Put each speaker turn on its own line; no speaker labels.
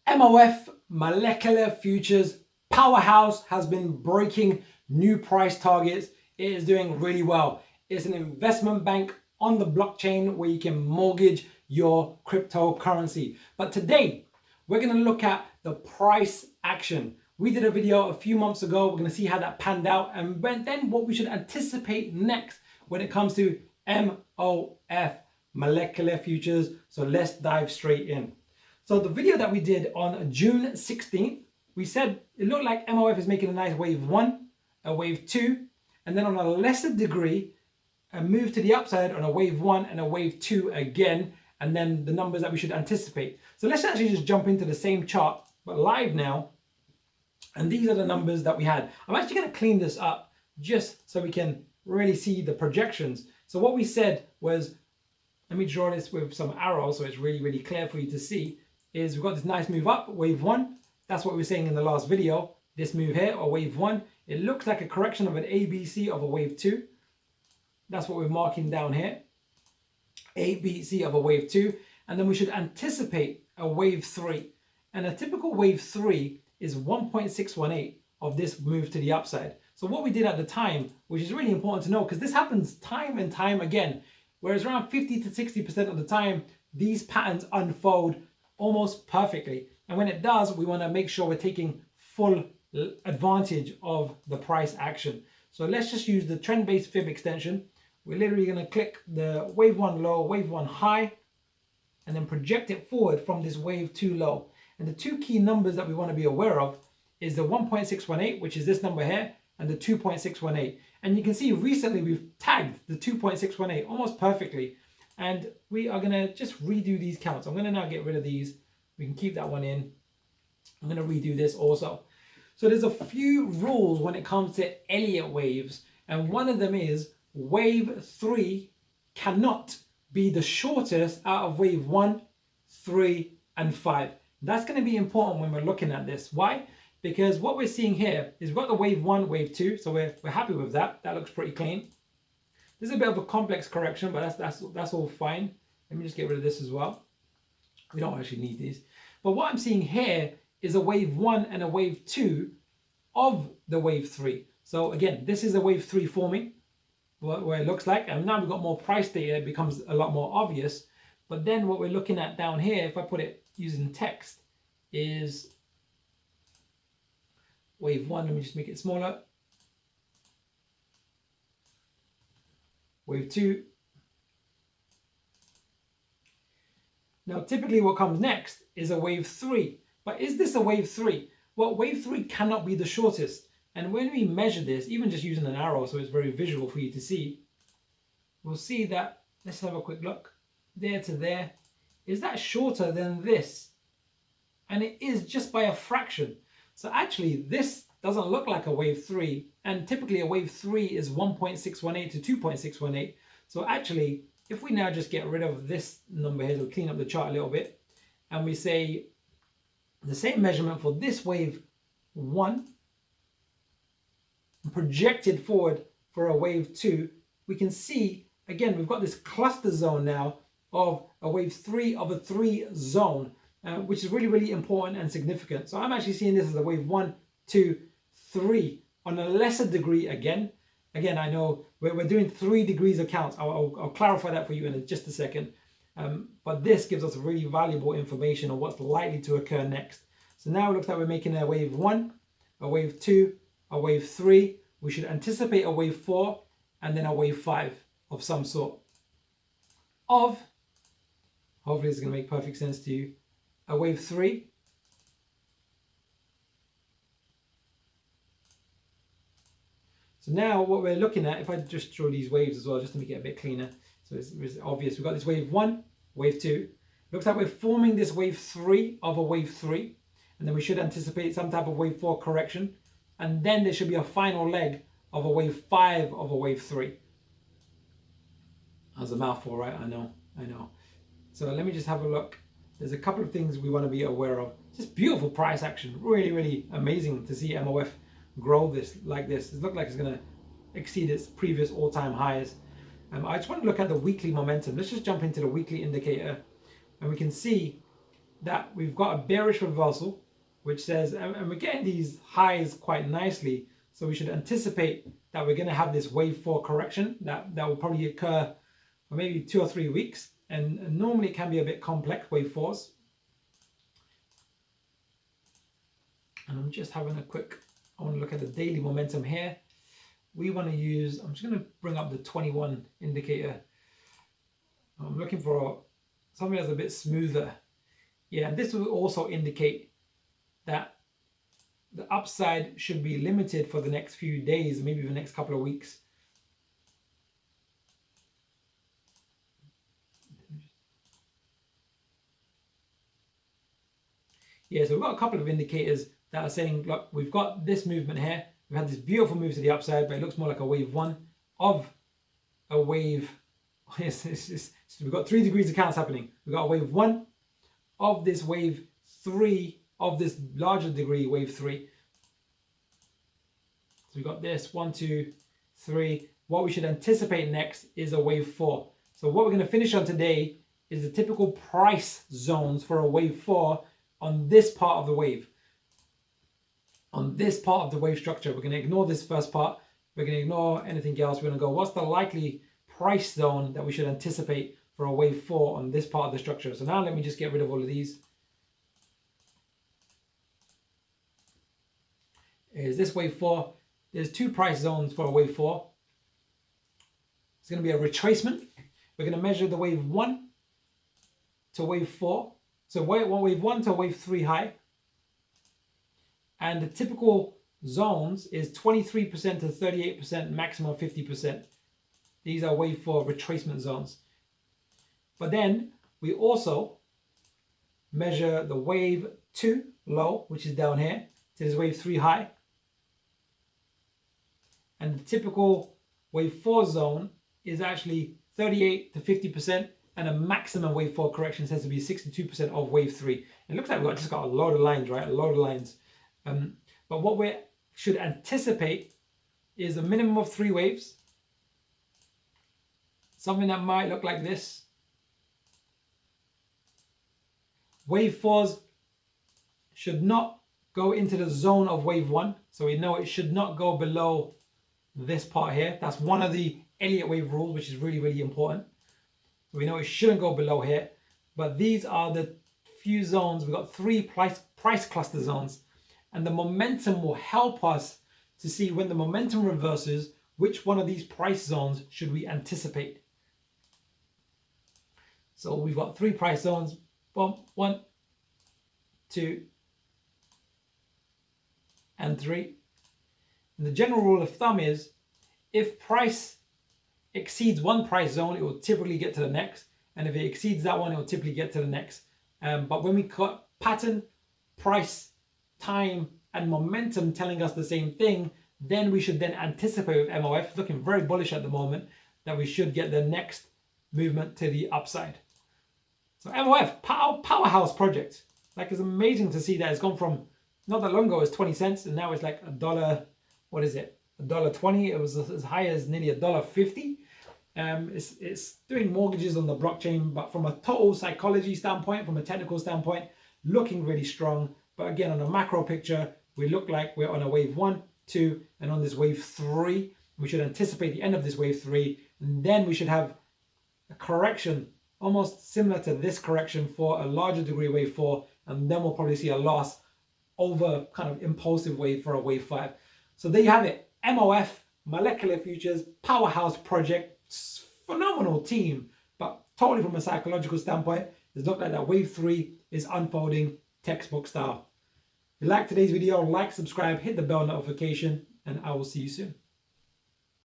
MOF molecular futures powerhouse has been breaking new price targets. It is doing really well. It's an investment bank on the blockchain where you can mortgage your cryptocurrency. But today we're going to look at the price action. We did a video a few months ago. We're going to see how that panned out and then what we should anticipate next when it comes to MOF molecular futures. So let's dive straight in. So the video that we did on June 16th, we said it looked like MOF is making a nice wave 1, a wave 2, and then on a lesser degree, a move to the upside on a wave 1 and a wave 2 again, and then the numbers that we should anticipate. So let's actually just jump into the same chart, but live now. And these are the numbers that we had. I'm actually going to clean this up just so we can really see the projections. So what we said was, let me draw this with some arrows so it's really, really clear for you to see, is we've got this nice move up, wave 1. That's what we were saying in the last video. This move here, or wave 1, it looks like a correction of an ABC of a wave 2. That's what we're marking down here. ABC of a wave 2. And then we should anticipate a wave 3. And a typical wave 3 is 1.618 of this move to the upside. So what we did at the time, which is really important to know, because this happens time and time again, whereas around 50 to 60% of the time, these patterns unfold almost perfectly. And when it does, we want to make sure we're taking full advantage of the price action. So let's just use the trend-based fib extension. We're literally going to click the wave 1 low, wave 1 high, and then project it forward from this wave 2 low. And the two key numbers that we want to be aware of is the 1.618, which is this number here, and the 2.618. And you can see recently we've tagged the 2.618 almost perfectly. And we are going to just redo these counts. I'm going to now get rid of these. We can keep that one in. I'm going to redo this also. So there's a few rules when it comes to Elliot waves. And one of them is wave 3 cannot be the shortest out of wave 1, 3, and 5. That's going to be important when we're looking at this. Why? Because what we're seeing here is we've got the wave 1, wave 2. So we're happy with that. That looks pretty clean. This is a bit of a complex correction, but that's all fine. Let me just get rid of this as well. We don't actually need these. But what I'm seeing here is a wave 1 and a wave 2 of the wave 3. So again, this is a wave 3 forming, where it looks like. And now we've got more price data, it becomes a lot more obvious. But then what we're looking at down here, if I put it using text, is wave 1. Let me just make it smaller. Wave 2. Now, typically what comes next is a wave 3. But is this a wave 3? Well, wave 3 cannot be the shortest. And when we measure this, even just using an arrow, so it's very visual for you to see, we'll see that, let's have a quick look, there to there, is that shorter than this? And it is just by a fraction. So actually, this doesn't look like a wave 3, and typically a wave 3 is 1.618 to 2.618. So actually, if we now just get rid of this number here, so clean up the chart a little bit, and we say the same measurement for this wave 1, projected forward for a wave 2, we can see, again, we've got this cluster zone now of a wave 3 of a 3 zone, which is really, really important and significant. So I'm actually seeing this as a wave 1, 2, 3 on a lesser degree again. Again, I know we're doing 3 degrees of counts. I'll clarify that for you in just a second. But this gives us really valuable information on what's likely to occur next. So now it looks like we're making a wave 1, a wave 2, a wave 3. We should anticipate a wave 4 and then a wave 5 of some sort. Hopefully it's going to make perfect sense to you, a wave 3. So now what we're looking at, if I just draw these waves as well, just to make it a bit cleaner. So it's obvious. We've got this wave 1, wave 2. Looks like we're forming this wave 3 of a wave 3. And then we should anticipate some type of wave 4 correction. And then there should be a final leg of a wave 5 of a wave 3. That's a mouthful, right? I know. So let me just have a look. There's a couple of things we want to be aware of. Just beautiful price action. Really, really amazing to see MOF grow this like this. It looks like it's going to exceed its previous all-time highs. I just want to look at the weekly momentum. Let's just jump into the weekly indicator, and we can see that we've got a bearish reversal, which says, and we're getting these highs quite nicely, so we should anticipate that we're going to have this wave 4 correction that will probably occur for maybe 2 or 3 weeks, and normally it can be a bit complex, wave 4s. And I'm just having a quick, I want to look at the daily momentum here. We want to use, I'm just going to bring up the 21 indicator. I'm looking for something that's a bit smoother. Yeah, and this will also indicate that the upside should be limited for the next few days, maybe the next couple of weeks. Yeah, so we've got a couple of indicators that are saying, look, we've got this movement here. We've had this beautiful move to the upside, but it looks more like a wave 1 of a wave. We've got 3 degrees of counts happening. We've got a wave 1 of this wave 3 of this larger degree, wave 3. So we've got this 1, 2, 3. What we should anticipate next is a wave 4. So what we're going to finish on today is the typical price zones for a wave 4 on this part of the wave. On this part of the wave structure, we're going to ignore this first part. We're going to ignore anything else. We're going to go, what's the likely price zone that we should anticipate for a wave 4 on this part of the structure? So now let me just get rid of all of these. Is this wave 4? There's 2 price zones for a wave 4. It's going to be a retracement. We're going to measure the wave 1 to wave 4. So wave 1 to wave 3 high. And the typical zones is 23% to 38%, maximum 50%. These are wave 4 retracement zones. But then we also measure the wave 2 low, which is down here, to this wave 3 high. And the typical wave 4 zone is actually 38 to 50%, and a maximum wave 4 correction tends to be 62% of wave 3. It looks like we've just got a load of lines, right? A load of lines. But what we should anticipate is a minimum of 3 waves. Something that might look like this. Wave 4s should not go into the zone of wave 1. So we know it should not go below this part here. That's one of the Elliot wave rules, which is really, really important. So we know it shouldn't go below here. But these are the few zones. We've got 3 price cluster zones. And the momentum will help us to see when the momentum reverses, which one of these price zones should we anticipate. So we've got 3 price zones. Boom, 1, 2, and 3. And the general rule of thumb is if price exceeds one price zone, it will typically get to the next. And if it exceeds that one, it will typically get to the next. But when we got pattern, price, time, and momentum telling us the same thing, then we should then anticipate with MOF, looking very bullish at the moment, that we should get the next movement to the upside. So MOF, powerhouse project. Like, it's amazing to see that it's gone from, not that long ago, it was 20 cents, and now it's like $1, what is it? $1.20. It was as high as nearly $1.50. It's doing mortgages on the blockchain, but from a total psychology standpoint, from a technical standpoint, looking really strong. But again, on a macro picture, we look like we're on a wave 1, 2, and on this wave 3. We should anticipate the end of this wave 3, and then we should have a correction almost similar to this correction for a larger degree wave 4, and then we'll probably see a loss over kind of impulsive wave for a wave 5. So there you have it. MOF, Molecular Futures, powerhouse project, phenomenal team, but totally from a psychological standpoint, it looks like that wave 3 is unfolding textbook style. If you like today's video, like, subscribe, hit the bell notification, and I will see you soon.